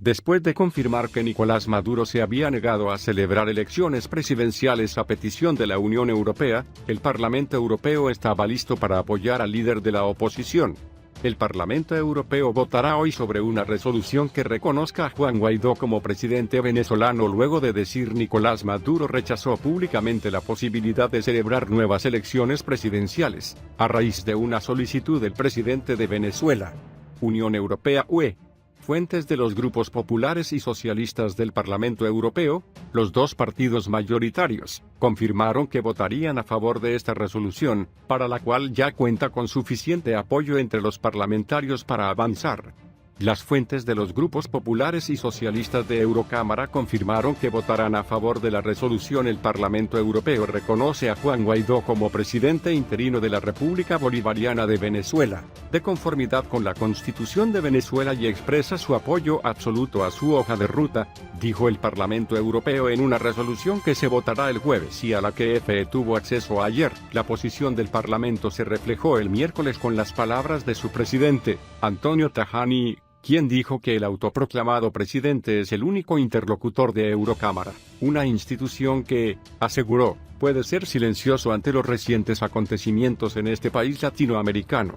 Después de confirmar que Nicolás Maduro se había negado a celebrar elecciones presidenciales a petición de la Unión Europea, el Parlamento Europeo estaba listo para apoyar al líder de la oposición. El Parlamento Europeo votará hoy sobre una resolución que reconozca a Juan Guaidó como presidente venezolano luego de decir Nicolás Maduro rechazó públicamente la posibilidad de celebrar nuevas elecciones presidenciales, a raíz de una solicitud del presidente de Venezuela. Unión Europea (UE). Fuentes de los grupos populares y socialistas del Parlamento Europeo, los dos partidos mayoritarios, confirmaron que votarían a favor de esta resolución, para la cual ya cuenta con suficiente apoyo entre los parlamentarios para avanzar. Las fuentes de los grupos populares y socialistas de Eurocámara confirmaron que votarán a favor de la resolución. El Parlamento Europeo reconoce a Juan Guaidó como presidente interino de la República Bolivariana de Venezuela, de conformidad con la Constitución de Venezuela, y expresa su apoyo absoluto a su hoja de ruta, dijo el Parlamento Europeo en una resolución que se votará el jueves y a la que EFE tuvo acceso ayer. La posición del Parlamento se reflejó el miércoles con las palabras de su presidente, Antonio Tajani, quien dijo que el autoproclamado presidente es el único interlocutor de Eurocámara, una institución que, aseguró, puede ser silencioso ante los recientes acontecimientos en este país latinoamericano.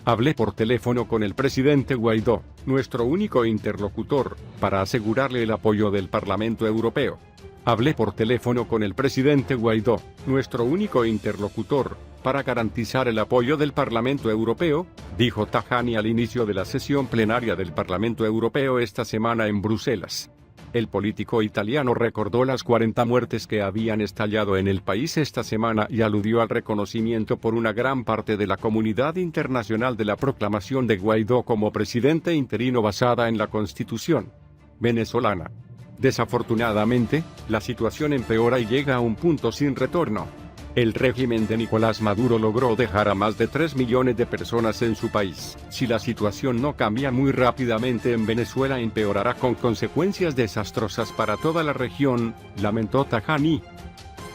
Hablé por teléfono con el presidente Guaidó, nuestro único interlocutor, para asegurarle el apoyo del Parlamento Europeo. Hablé por teléfono con el presidente Guaidó, nuestro único interlocutor, para garantizar el apoyo del Parlamento Europeo, dijo Tajani al inicio de la sesión plenaria del Parlamento Europeo esta semana en Bruselas. El político italiano recordó las 40 muertes que habían estallado en el país esta semana y aludió al reconocimiento por una gran parte de la comunidad internacional de la proclamación de Guaidó como presidente interino basada en la Constitución venezolana. Desafortunadamente, la situación empeora y llega a un punto sin retorno. El régimen de Nicolás Maduro logró dejar a más de 3 millones de personas en su país. Si la situación no cambia muy rápidamente en Venezuela, empeorará con consecuencias desastrosas para toda la región, lamentó Tajani.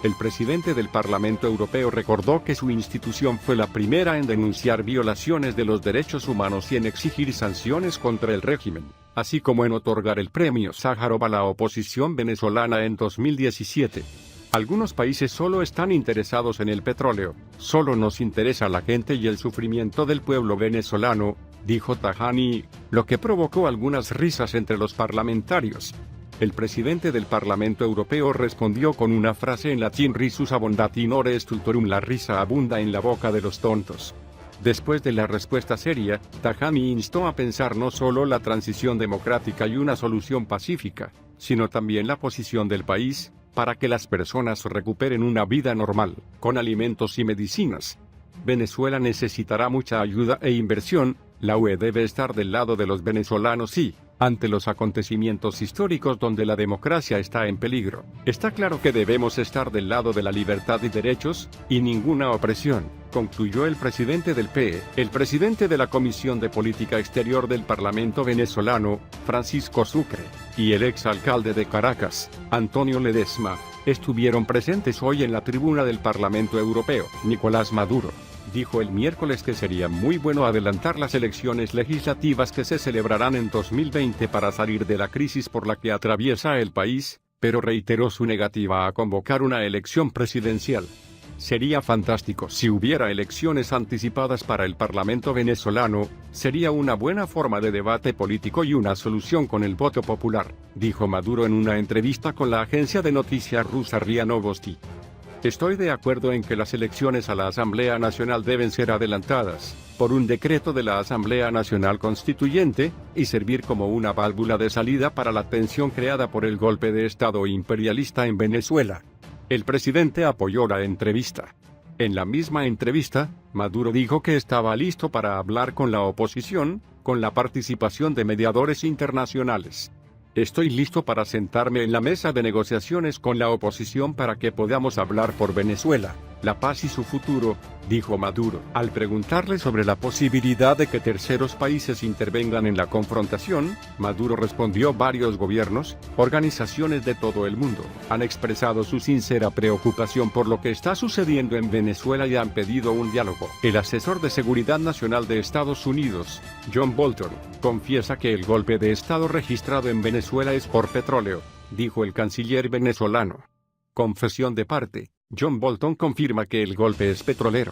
El presidente del Parlamento Europeo recordó que su institución fue la primera en denunciar violaciones de los derechos humanos y en exigir sanciones contra el régimen, así como en otorgar el premio Sájarov a la oposición venezolana en 2017. Algunos países solo están interesados en el petróleo, solo nos interesa la gente y el sufrimiento del pueblo venezolano, dijo Tajani, lo que provocó algunas risas entre los parlamentarios. El presidente del Parlamento Europeo respondió con una frase en latín: risus abundat in ore stultorum, la risa abunda en la boca de los tontos. Después de la respuesta seria, Tajani instó a pensar no solo la transición democrática y una solución pacífica, sino también la posición del país, para que las personas recuperen una vida normal, con alimentos y medicinas. Venezuela necesitará mucha ayuda e inversión, la UE debe estar del lado de los venezolanos y, ante los acontecimientos históricos donde la democracia está en peligro, está claro que debemos estar del lado de la libertad y derechos, y ninguna opresión, concluyó el presidente del PE. El presidente de la Comisión de Política Exterior del Parlamento venezolano, Francisco Sucre, y el exalcalde de Caracas, Antonio Ledesma, estuvieron presentes hoy en la tribuna del Parlamento Europeo. Nicolás Maduro dijo el miércoles que sería muy bueno adelantar las elecciones legislativas que se celebrarán en 2020 para salir de la crisis por la que atraviesa el país, pero reiteró su negativa a convocar una elección presidencial. Sería fantástico si hubiera elecciones anticipadas para el Parlamento venezolano, sería una buena forma de debate político y una solución con el voto popular, dijo Maduro en una entrevista con la agencia de noticias rusa RIA Novosti. Estoy de acuerdo en que las elecciones a la Asamblea Nacional deben ser adelantadas, por un decreto de la Asamblea Nacional Constituyente, y servir como una válvula de salida para la tensión creada por el golpe de Estado imperialista en Venezuela. El presidente apoyó la entrevista. En la misma entrevista, Maduro dijo que estaba listo para hablar con la oposición, con la participación de mediadores internacionales. Estoy listo para sentarme en la mesa de negociaciones con la oposición para que podamos hablar por Venezuela, la paz y su futuro, dijo Maduro. Al preguntarle sobre la posibilidad de que terceros países intervengan en la confrontación, Maduro respondió: varios gobiernos, organizaciones de todo el mundo, han expresado su sincera preocupación por lo que está sucediendo en Venezuela y han pedido un diálogo. El asesor de Seguridad Nacional de Estados Unidos, John Bolton, confiesa que el golpe de Estado registrado en Venezuela es por petróleo, dijo el canciller venezolano. Confesión de parte. John Bolton confirma que el golpe es petrolero.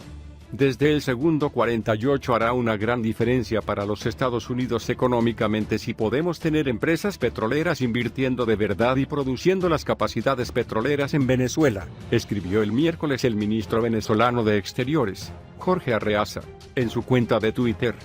Desde el segundo 48 hará una gran diferencia para los Estados Unidos económicamente si podemos tener empresas petroleras invirtiendo de verdad y produciendo las capacidades petroleras en Venezuela, escribió el miércoles el ministro venezolano de Exteriores, Jorge Arreaza, en su cuenta de Twitter.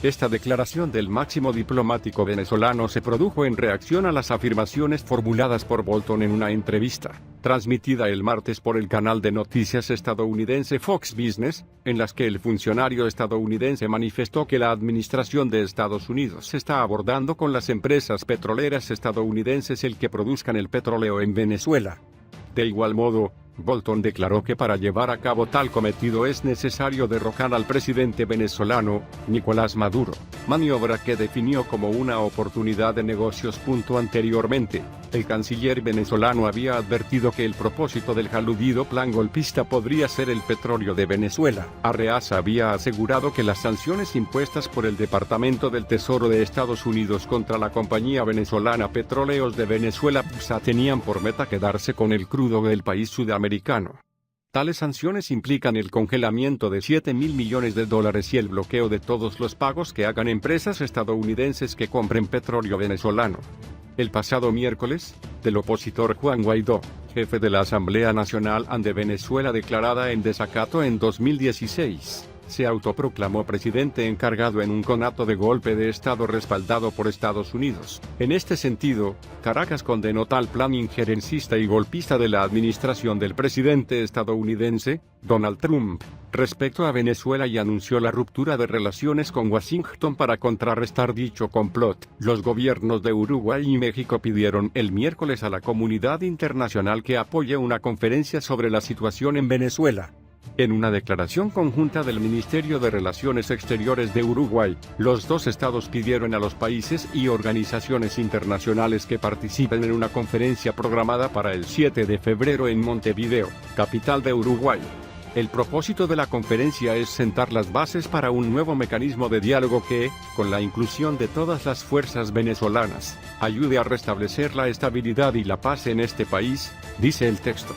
Esta declaración del máximo diplomático venezolano se produjo en reacción a las afirmaciones formuladas por Bolton en una entrevista, transmitida el martes por el canal de noticias estadounidense Fox Business, en las que el funcionario estadounidense manifestó que la administración de Estados Unidos está abordando con las empresas petroleras estadounidenses el que produzcan el petróleo en Venezuela. De igual modo, Bolton declaró que para llevar a cabo tal cometido es necesario derrocar al presidente venezolano, Nicolás Maduro, maniobra que definió como una oportunidad de negocios. Anteriormente, el canciller venezolano había advertido que el propósito del aludido plan golpista podría ser el petróleo de Venezuela. Arreaza había asegurado que las sanciones impuestas por el Departamento del Tesoro de Estados Unidos contra la compañía venezolana Petróleos de Venezuela PDVSA tenían por meta quedarse con el crudo del país sudamericano. Tales sanciones implican el congelamiento de $7.000 millones y el bloqueo de todos los pagos que hagan empresas estadounidenses que compren petróleo venezolano. El pasado miércoles, el opositor Juan Guaidó, jefe de la Asamblea Nacional de Venezuela declarada en desacato en 2016, se autoproclamó presidente encargado en un conato de golpe de Estado respaldado por Estados Unidos. En este sentido, Caracas condenó tal plan injerencista y golpista de la administración del presidente estadounidense, Donald Trump, respecto a Venezuela y anunció la ruptura de relaciones con Washington para contrarrestar dicho complot. Los gobiernos de Uruguay y México pidieron el miércoles a la comunidad internacional que apoye una conferencia sobre la situación en Venezuela. En una declaración conjunta del Ministerio de Relaciones Exteriores de Uruguay, los dos estados pidieron a los países y organizaciones internacionales que participen en una conferencia programada para el 7 de febrero en Montevideo, capital de Uruguay. El propósito de la conferencia es sentar las bases para un nuevo mecanismo de diálogo que, con la inclusión de todas las fuerzas venezolanas, ayude a restablecer la estabilidad y la paz en este país, dice el texto.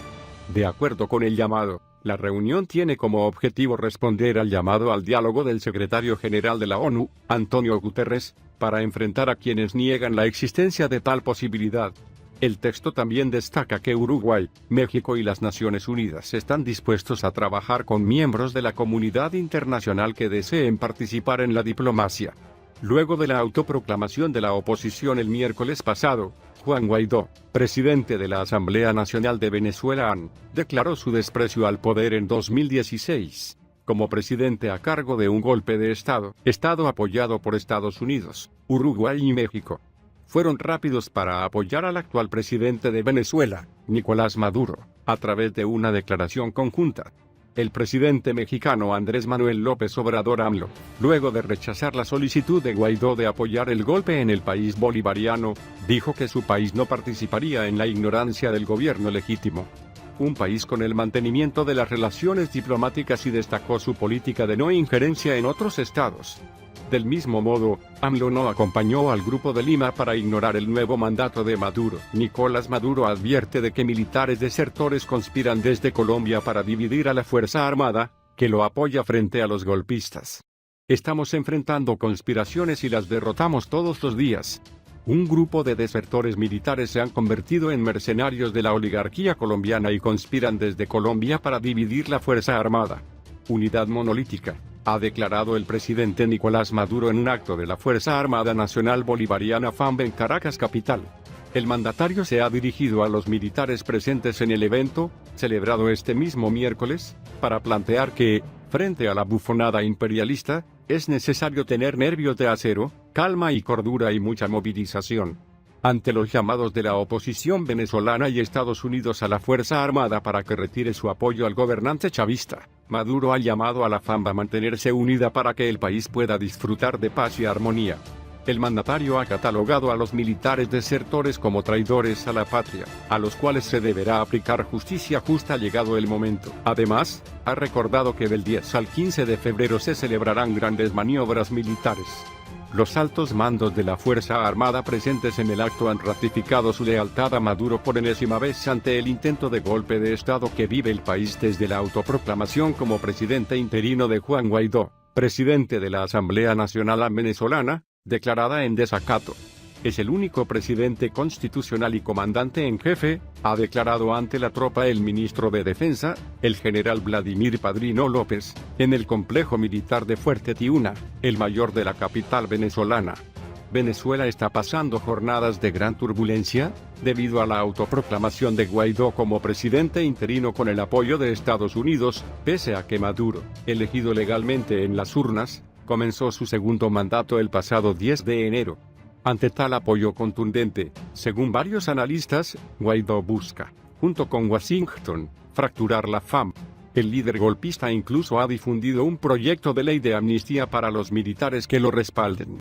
De acuerdo con el llamado, la reunión tiene como objetivo responder al llamado al diálogo del secretario general de la ONU, Antonio Guterres, para enfrentar a quienes niegan la existencia de tal posibilidad. El texto también destaca que Uruguay, México y las Naciones Unidas están dispuestos a trabajar con miembros de la comunidad internacional que deseen participar en la diplomacia. Luego de la autoproclamación de la oposición el miércoles pasado, Juan Guaidó, presidente de la Asamblea Nacional de Venezuela declaró su desprecio al poder en 2016, como presidente a cargo de un golpe de Estado apoyado por Estados Unidos, Uruguay y México. Fueron rápidos para apoyar al actual presidente de Venezuela, Nicolás Maduro, a través de una declaración conjunta. El presidente mexicano Andrés Manuel López Obrador AMLO, luego de rechazar la solicitud de Guaidó de apoyar el golpe en el país bolivariano, dijo que su país no participaría en la ignorancia del gobierno legítimo. Un país con el mantenimiento de las relaciones diplomáticas y destacó su política de no injerencia en otros estados. Del mismo modo, AMLO no acompañó al Grupo de Lima para ignorar el nuevo mandato de Maduro. Nicolás Maduro advierte de que militares desertores conspiran desde Colombia para dividir a la Fuerza Armada, que lo apoya frente a los golpistas. Estamos enfrentando conspiraciones y las derrotamos todos los días. Un grupo de desertores militares se han convertido en mercenarios de la oligarquía colombiana y conspiran desde Colombia para dividir la Fuerza Armada. Unidad monolítica, ha declarado el presidente Nicolás Maduro en un acto de la Fuerza Armada Nacional Bolivariana FAMB en Caracas capital. El mandatario se ha dirigido a los militares presentes en el evento, celebrado este mismo miércoles, para plantear que, frente a la bufonada imperialista, es necesario tener nervios de acero, calma y cordura y mucha movilización. Ante los llamados de la oposición venezolana y Estados Unidos a la Fuerza Armada para que retire su apoyo al gobernante chavista, Maduro ha llamado a la FARC a mantenerse unida para que el país pueda disfrutar de paz y armonía. El mandatario ha catalogado a los militares desertores como traidores a la patria, a los cuales se deberá aplicar justicia justa llegado el momento. Además, ha recordado que del 10 al 15 de febrero se celebrarán grandes maniobras militares. Los altos mandos de la Fuerza Armada presentes en el acto han ratificado su lealtad a Maduro por enésima vez ante el intento de golpe de Estado que vive el país desde la autoproclamación como presidente interino de Juan Guaidó, presidente de la Asamblea Nacional Venezolana, declarada en desacato. Es el único presidente constitucional y comandante en jefe, ha declarado ante la tropa el ministro de Defensa, el general Vladimir Padrino López, en el complejo militar de Fuerte Tiuna, el mayor de la capital venezolana. Venezuela está pasando jornadas de gran turbulencia, debido a la autoproclamación de Guaidó como presidente interino con el apoyo de Estados Unidos, pese a que Maduro, elegido legalmente en las urnas, comenzó su segundo mandato el pasado 10 de enero. Ante tal apoyo contundente, según varios analistas, Guaidó busca, junto con Washington, fracturar la FARC. El líder golpista incluso ha difundido un proyecto de ley de amnistía para los militares que lo respalden.